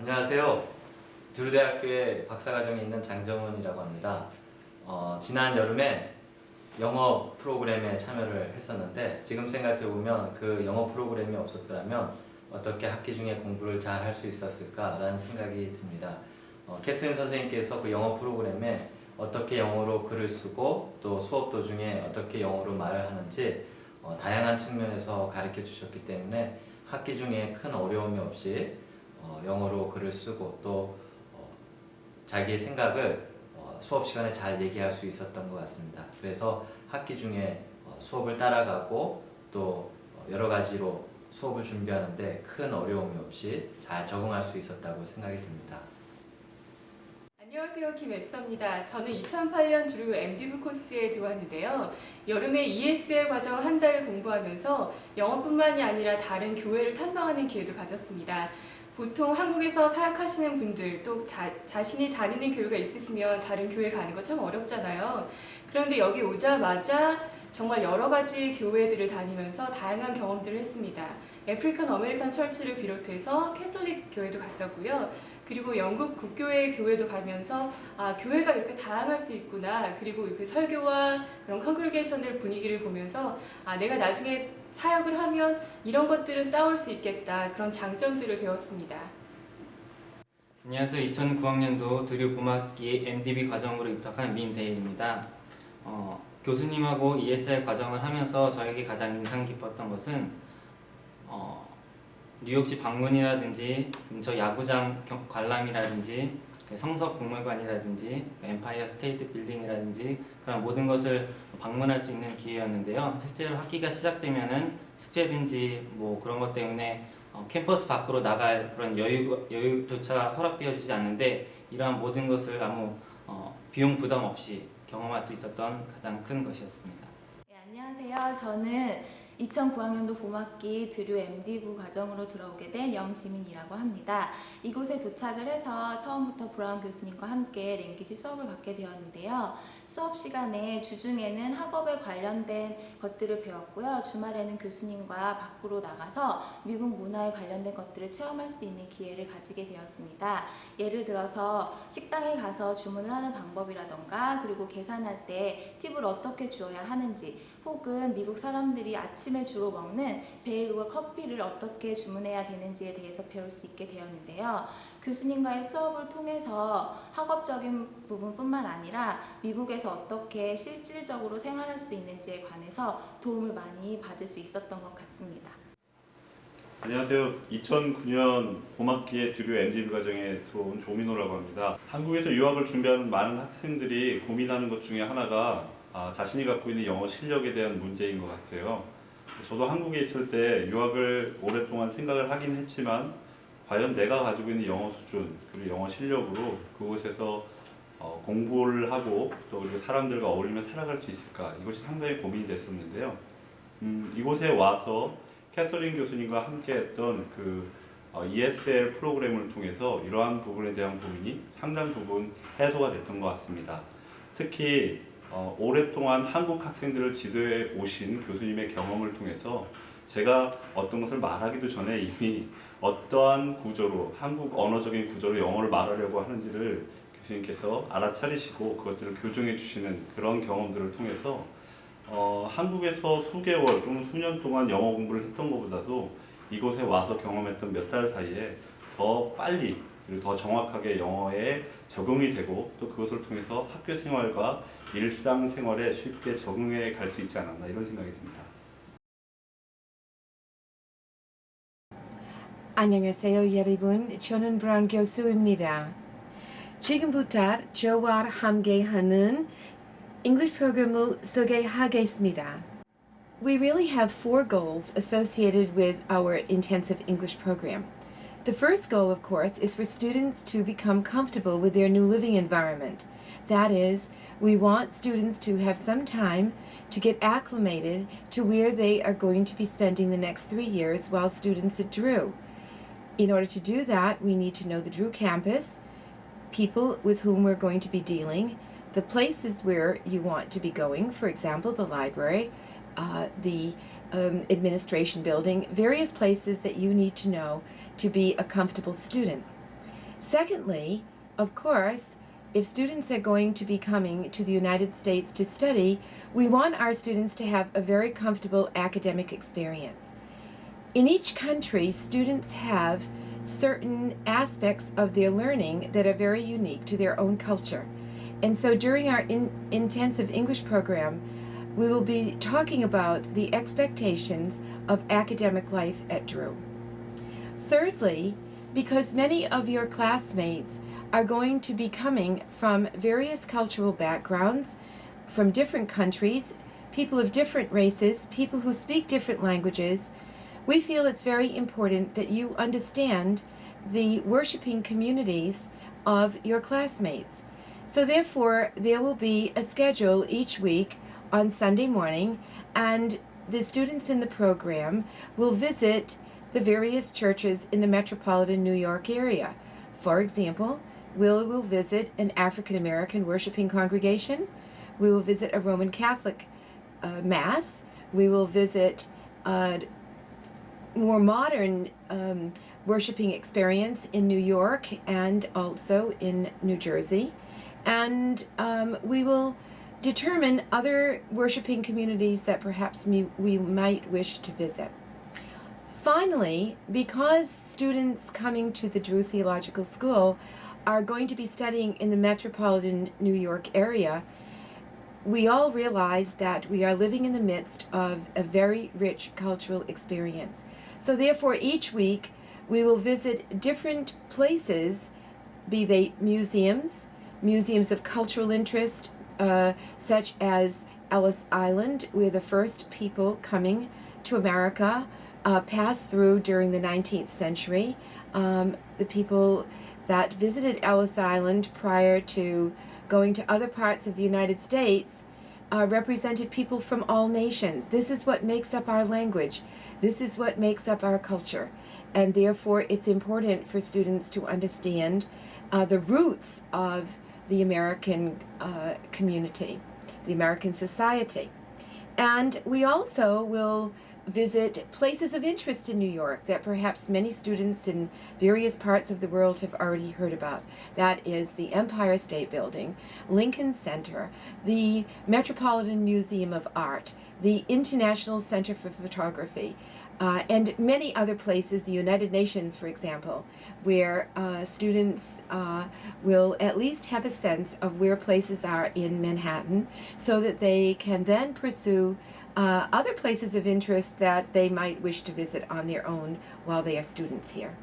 안녕하세요. 두루대학교의 박사과정에 있는 장정훈이라고 합니다. 지난 여름에 영어 프로그램에 참여를 했었는데 지금 생각해보면 그 영어 프로그램이 없었더라면 어떻게 학기 중에 공부를 잘 할 수 있었을까라는 생각이 듭니다. 캐스린 선생님께서 그 영어 프로그램에 어떻게 영어로 글을 쓰고 또 수업 도중에 어떻게 영어로 말을 하는지 다양한 측면에서 가르쳐 주셨기 때문에 학기 중에 큰 어려움이 없이 영어로 글을 쓰고 또 자기의 생각을 수업 시간에 잘 얘기할 수 있었던 것 같습니다. 그래서 학기 중에 수업을 따라가고 또 여러 가지로 수업을 준비하는데 큰 어려움이 없이 잘 적응할 수 있었다고 생각이 듭니다. 안녕하세요, 김에스더입니다. 저는 2008년 두루 MDiv 코스에 들어왔는데요. 여름에 ESL 과정 한 달을 공부하면서 영어뿐만이 아니라 다른 교회를 탐방하는 기회도 가졌습니다. 보통 한국에서 사역하시는 분들 또 자신이 다니는 교회가 있으시면 다른 교회 가는 거 참 어렵잖아요. 그런데 여기 오자마자 정말 여러 가지 교회들을 다니면서 다양한 경험들을 했습니다. 애프리칸 어메리칸 철치를 비롯해서 캐톨릭 교회도 갔었고요. 그리고 영국 국교회 교회도 가면서 교회가 이렇게 다양할 수 있구나. 그리고 그 설교와 그런 컨그리게이션들 분위기를 보면서 내가 나중에 사역을 하면 이런 것들은 따올 수 있겠다. 그런 장점들을 배웠습니다. 안녕하세요. 2009학년도 두류 봄학기 MDB 과정으로 입학한 민대인입니다. 교수님하고 ESL 과정을 하면서 저에게 가장 인상 깊었던 것은 뉴욕시 방문이라든지 근처 야구장 관람이라든지 성서박물관이라든지 엠파이어 스테이트 빌딩이라든지 그런 모든 것을 방문할 수 있는 기회였는데요. 실제로 학기가 시작되면은 숙제든지 뭐 그런 것 때문에 캠퍼스 밖으로 나갈 그런 여유조차 허락되어지지 않는데 이러한 모든 것을 아무 비용 부담 없이 경험할 수 있었던 가장 큰 것이었습니다. 네, 안녕하세요. 저는 2009학년도 봄학기 두류 MDiv 과정으로 들어오게 된 염지민이라고 합니다. 이곳에 도착을 해서 처음부터 브라운 교수님과 함께 랭귀지 수업을 받게 되었는데요. 수업 시간에 주중에는 학업에 관련된 것들을 배웠고요. 주말에는 교수님과 밖으로 나가서 미국 문화에 관련된 것들을 체험할 수 있는 기회를 가지게 되었습니다. 예를 들어서 식당에 가서 주문을 하는 방법이라던가 그리고 계산할 때 팁을 어떻게 주어야 하는지 혹은 미국 사람들이 아침에 주로 먹는 베이글과 커피를 어떻게 주문해야 되는지에 대해서 배울 수 있게 되었는데요. 교수님과의 수업을 통해서 학업적인 부분뿐만 아니라 미국에서 어떻게 실질적으로 생활할 수 있는지에 관해서 도움을 많이 받을 수 있었던 것 같습니다. 안녕하세요. 2009년 봄학기에 두류 MDiv 과정에 들어온 조민호라고 합니다. 한국에서 유학을 준비하는 많은 학생들이 고민하는 것 중에 하나가 자신이 갖고 있는 영어 실력에 대한 문제인 것 같아요. 저도 한국에 있을 때 유학을 오랫동안 생각을 하긴 했지만 과연 내가 가지고 있는 영어 수준 그리고 영어 실력으로 그곳에서 공부를 하고 또 그리고 사람들과 어울리며 살아갈 수 있을까 이것이 상당히 고민이 됐었는데요. 이곳에 와서 캐서린 교수님과 함께 했던 그 ESL 프로그램을 통해서 이러한 부분에 대한 고민이 상당 부분 해소가 됐던 것 같습니다. 특히 오랫동안 한국 학생들을 지도해 오신 교수님의 경험을 통해서 제가 어떤 것을 말하기도 전에 이미 어떠한 구조로 한국 언어적인 구조로 영어를 말하려고 하는지를 교수님께서 알아차리시고 그것들을 교정해 주시는 그런 경험들을 통해서 한국에서 수개월 또는 수년 동안 영어 공부를 했던 것보다도 이곳에 와서 경험했던 몇 달 사이에 더 빨리 그리고 더 정확하게 영어에 적응이 되고 또 그것을 통해서 학교 생활과 일상 생활에 쉽게 적응해 갈 수 있지 않았나 이런 생각이 듭니다. 안녕하세요, 여러분. 저는 브라운 교수입니다. 지금부터 저와 함께하는 English 프로그램을 소개하겠습니다. We really have 4 goals associated with our intensive English program. The first goal, of course, is for students to become comfortable with their new living environment. That is, we want students to have some time to get acclimated to where they are going to be spending the next 3 years while students at Drew. In order to do that, we need to know the Drew campus, people with whom we're going to be dealing, the places where you want to be going, for example, the library, the administration building, various places that you need to know to be a comfortable student. Secondly, of course, if students are going to be coming to the United States to study, we want our students to have a very comfortable academic experience. In each country, students have certain aspects of their learning that are very unique to their own culture. And so during our intensive English program, we will be talking about the expectations of academic life at Drew. Thirdly, because many of your classmates are going to be coming from various cultural backgrounds, from different countries, people of different races, people who speak different languages, we feel it's very important that you understand the worshiping communities of your classmates. So therefore, there will be a schedule each week on Sunday morning, and the students in the program will visit the various churches in the metropolitan New York area. For example, we will visit an African American worshiping congregation. We will visit a Roman Catholic Mass. We will visit a more modern worshiping experience in New York and also in New Jersey. And we will determine other worshiping communities that perhaps we might wish to visit. Finally, because students coming to the Drew Theological School are going to be studying in the metropolitan New York area, we all realize that we are living in the midst of a very rich cultural experience. So therefore, each week we will visit different places, be they museums of cultural interest, such as Ellis Island, where the first people coming to America passed through during the 19th century. The people that visited Ellis Island prior to going to other parts of the United States represented people from all nations. This is what makes up our language. This is what makes up our culture. And therefore, it's important for students to understand the roots of the American community, the American society. And we also will visit places of interest in New York that perhaps many students in various parts of the world have already heard about. That is the Empire State Building, Lincoln Center, the Metropolitan Museum of Art, the International Center for Photography, and many other places, the United Nations, for example, where students will at least have a sense of where places are in Manhattan so that they can then pursue other places of interest that they might wish to visit on their own while they are students here.